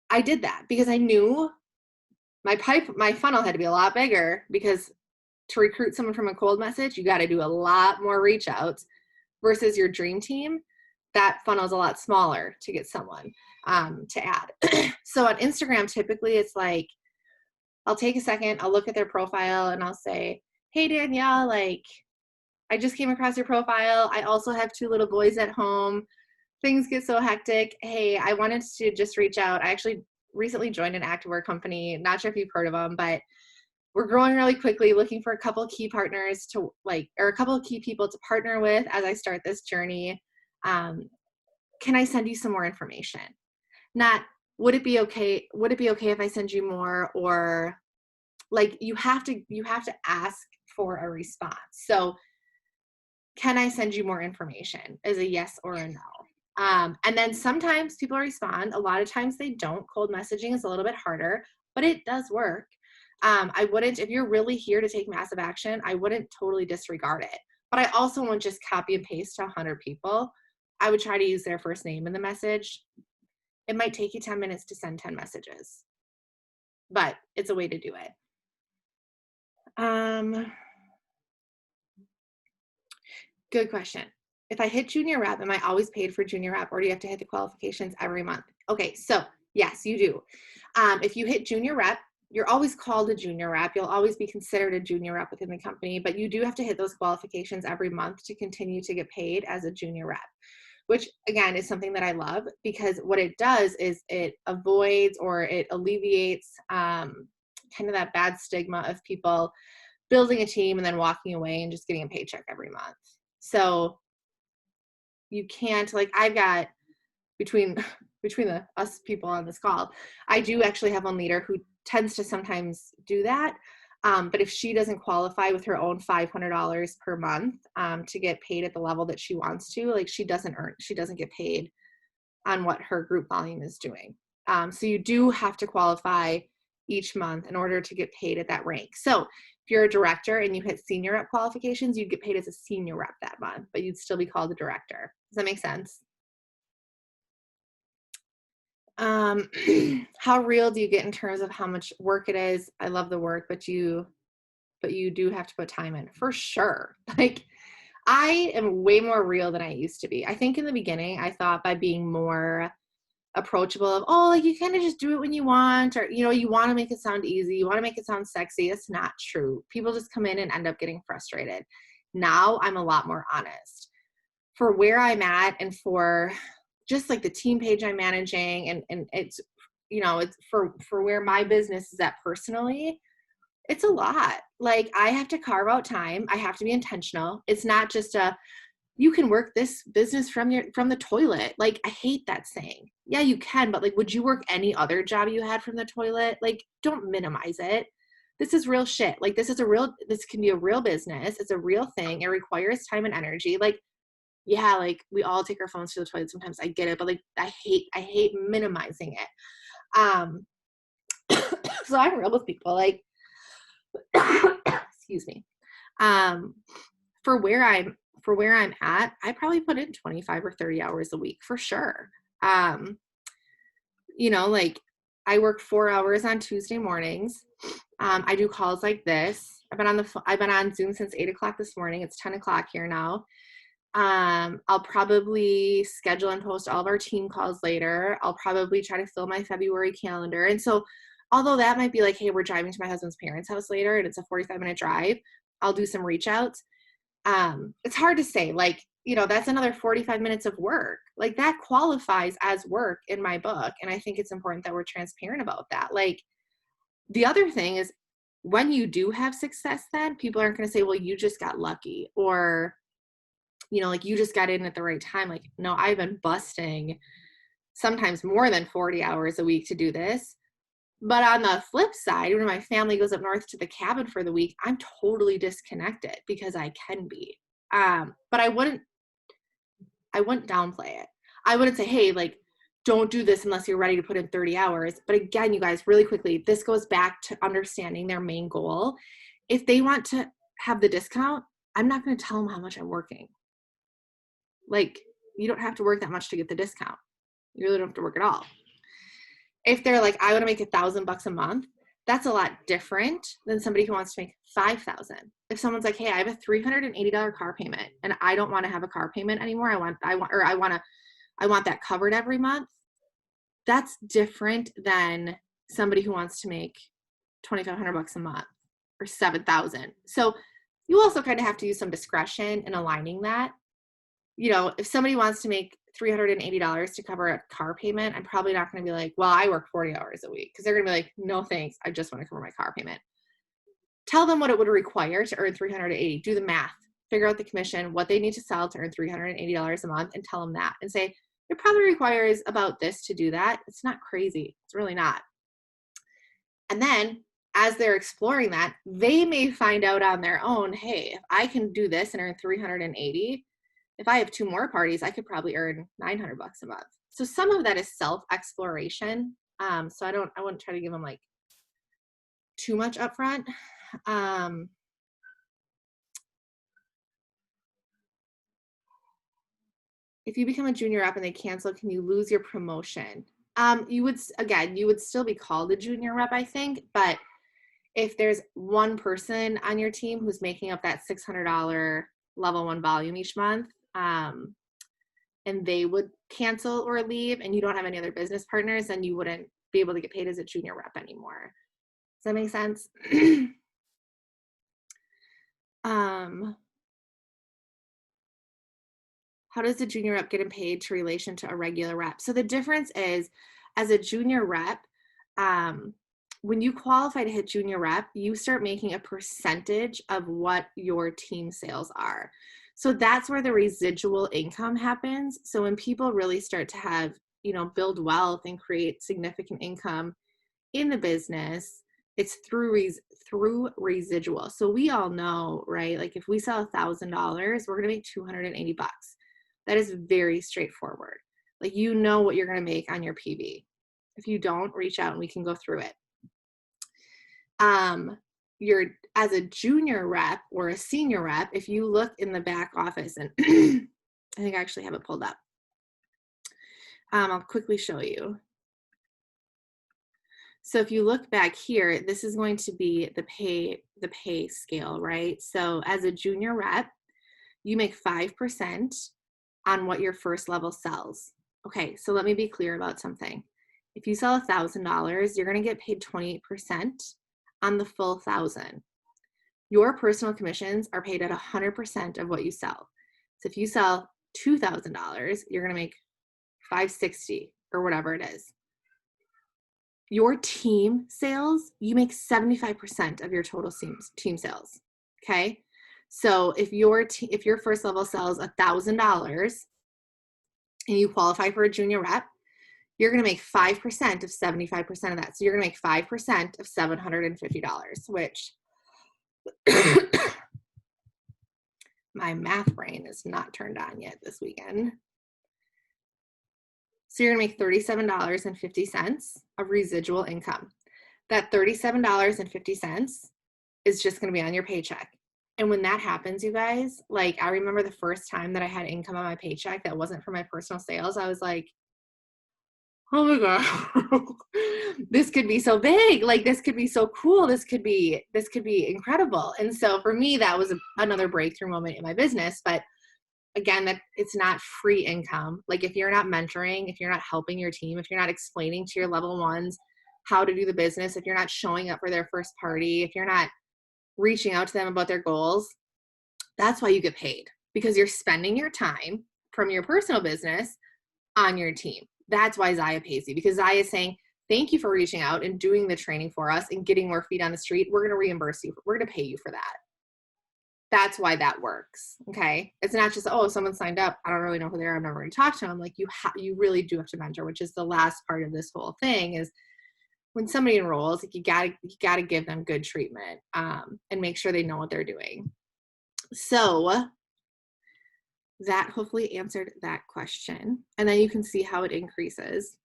I did that because I knew my funnel had to be a lot bigger, because to recruit someone from a cold message, you got to do a lot more reach outs versus your dream team. That funnel is a lot smaller to get someone to add. So on Instagram, typically it's like, I'll take a second, I'll look at their profile and I'll say, hey, Danielle, like, I just came across your profile. I also have 2 little boys at home. Things get so hectic. Hey, I wanted to just reach out. I actually recently joined an activewear company. Not sure if you've heard of them, but we're growing really quickly, looking for a couple key partners or a couple of key people to partner with as I start this journey. Can I send you some more information? Not, would it be okay if I send you more? Or like, you have to ask for a response. So can I send you more information is a yes or a no. And then sometimes people respond. A lot of times they don't. Cold messaging is a little bit harder, but it does work. I wouldn't, if you're really here to take massive action, I wouldn't totally disregard it. But I also won't just copy and paste to 100 people. I would try to use their first name in the message. It might take you 10 minutes to send 10 messages, but it's a way to do it. Good question. If I hit junior rep, am I always paid for junior rep, or do you have to hit the qualifications every month? Okay, so yes, you do. If you hit junior rep, you're always called a junior rep. You'll always be considered a junior rep within the company, but you do have to hit those qualifications every month to continue to get paid as a junior rep, which again is something that I love, because what it does is it avoids, or it alleviates kind of that bad stigma of people building a team and then walking away and just getting a paycheck every month. So you can't, like, I've got between us people on this call, I do actually have one leader who tends to sometimes do that. But if she doesn't qualify with her own $500 per month to get paid at the level that she wants to, like, she doesn't get paid on what her group volume is doing. So you do have to qualify each month in order to get paid at that rank. So if you're a director and you hit senior rep qualifications, you'd get paid as a senior rep that month, but you'd still be called a director. Does that make sense? How real do you get in terms of how much work it is? I love the work, but you do have to put time in, for sure. Like, I am way more real than I used to be. I think in the beginning, I thought by being more approachable of, oh, like, you kind of just do it when you want, or, you know, you want to make it sound easy. You want to make it sound sexy. It's not true. People just come in and end up getting frustrated. Now I'm a lot more honest for where I'm at, and for just like the team page I'm managing, and it's, you know, it's for where my business is at personally. It's a lot. Like, I have to carve out time. I have to be intentional. It's not just you can work this business from the toilet. Like, I hate that saying. Yeah, you can, but like, would you work any other job you had from the toilet? Like, don't minimize it. This is real shit. Like, this can be a real business. It's a real thing. It requires time and energy. Like, yeah, like, we all take our phones to the toilet sometimes. I get it, but like, I hate minimizing it. So I'm real with people. Like, excuse me. for where I'm at, I probably put in 25 or 30 hours a week for sure. You know, like I work 4 hours on Tuesday mornings. I do calls like this. I've been on Zoom since 8 o'clock this morning. It's 10 o'clock here now. I'll probably schedule and post all of our team calls later. I'll probably try to fill my February calendar. And so although that might be like, hey, we're driving to my husband's parents' house later and it's a 45-minute drive, I'll do some reach outs. It's hard to say, like, you know, that's another 45 minutes of work. Like that qualifies as work in my book. And I think it's important that we're transparent about that. Like the other thing is when you do have success, then people aren't going to say, well, you just got lucky, or, you know, like you just got in at the right time. Like, no, I've been busting sometimes more than 40 hours a week to do this. But on the flip side, when my family goes up north to the cabin for the week, I'm totally disconnected because I can be. But I wouldn't downplay it. I wouldn't say, hey, like, don't do this unless you're ready to put in 30 hours. But again, you guys, really quickly, this goes back to understanding their main goal. If they want to have the discount, I'm not going to tell them how much I'm working. Like, you don't have to work that much to get the discount. You really don't have to work at all. If they're like, I want to make $1,000 a month, that's a lot different than somebody who wants to make $5,000. If someone's like, hey, I have a $380 car payment and I don't want to have a car payment anymore. I want that covered every month. That's different than somebody who wants to make $2,500 a month or $7,000. So you also kind of have to use some discretion in aligning that. You know, if somebody wants to make $380 to cover a car payment, I'm probably not going to be like, well, I work 40 hours a week, because they're going to be like, no, thanks. I just want to cover my car payment. Tell them what it would require to earn $380. Do the math, figure out the commission, what they need to sell to earn $380 a month, and tell them that and say, it probably requires about this to do that. It's not crazy. It's really not. And then as they're exploring that, they may find out on their own, hey, if I can do this and earn $380, if I have 2 more parties, I could probably earn $900 a month. So some of that is self-exploration. So I wouldn't try to give them like too much upfront. If you become a junior rep and they cancel, can you lose your promotion? You would still be called a junior rep, I think, but if there's one person on your team who's making up that $600 level 1 volume each month, and they would cancel or leave and you don't have any other business partners, then you wouldn't be able to get paid as a junior rep anymore. Does that make sense? How does a junior rep get paid to relation to a regular rep? So the difference is, as a junior rep, when you qualify to hit junior rep, you start making a percentage of what your team sales are. So that's where the residual income happens. So when people really start to have, you know, build wealth and create significant income in the business, it's through residual. So we all know, right? Like if we sell $1,000, we're going to make $280. That is very straightforward. Like, you know what you're going to make on your PV. If you don't, reach out and we can go through it. You're, as a junior rep or a senior rep, if you look in the back office, and I think I actually have it pulled up. I'll quickly show you. So if you look back here, this is going to be the pay scale, right? So as a junior rep, you make 5% on what your first level sells. Okay, so let me be clear about something. If you sell $1,000, you're going to get paid 28% on the full 1,000. Your personal commissions are paid at 100% of what you sell. So if you sell $2,000, you're going to make $560 or whatever it is. Your team sales, you make 75% of your total team sales. Okay, so if your first level sells $1,000 and you qualify for a junior rep, you're going to make 5% of 75% of that. So you're going to make 5% of $750, which my math brain is not turned on yet this weekend. So you're going to make $37.50 of residual income. That $37.50 is just going to be on your paycheck. And when that happens, you guys, like I remember the first time that I had income on my paycheck that wasn't for my personal sales, I was like, oh my God, this could be so big. Like this could be so cool. This could be incredible. And so for me, that was another breakthrough moment in my business. But again, that it's not free income. Like if you're not mentoring, if you're not helping your team, if you're not explaining to your level ones how to do the business, if you're not showing up for their first party, if you're not reaching out to them about their goals, that's why you get paid, because you're spending your time from your personal business on your team. That's why Zaya pays you, because Zaya is saying, thank you for reaching out and doing the training for us and getting more feet on the street. We're going to reimburse you. We're going to pay you for that. That's why that works. Okay. It's not just, oh, someone signed up, I don't really know who they are, I'm never going to talk to them. Like you really do have to mentor, which is the last part of this whole thing. Is when somebody enrolls, like you gotta give them good treatment, and make sure they know what they're doing. So that hopefully answered that question. And then you can see how it increases.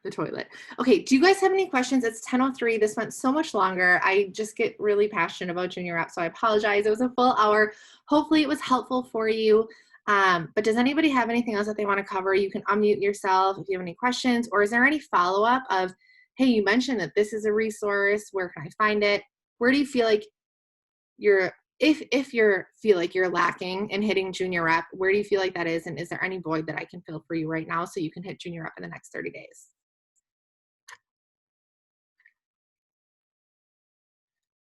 The toilet. Okay, do you guys have any questions? It's 10:03. This went so much longer. I just get really passionate about Junior Rep, so I apologize. It was a full hour. Hopefully it was helpful for you. But does anybody have anything else that they want to cover? You can unmute yourself if you have any questions, or is there any follow-up of, hey, you mentioned that this is a resource. Where can I find it? Where do you feel like you're, if you feel like you're lacking in hitting Junior Rep, where do you feel like that is? And is there any void that I can fill for you right now so you can hit Junior Rep in the next 30 days?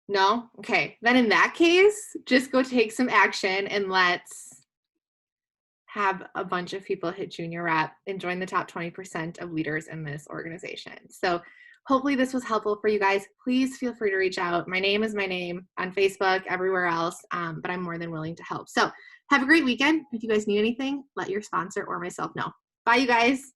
No? Okay. Then in that case, just go take some action and let's have a bunch of people hit Junior Rep and join the top 20% of leaders in this organization. So hopefully this was helpful for you guys. Please feel free to reach out. My name is my name on Facebook, everywhere else, but I'm more than willing to help. So have a great weekend. If you guys need anything, let your sponsor or myself know. Bye, you guys.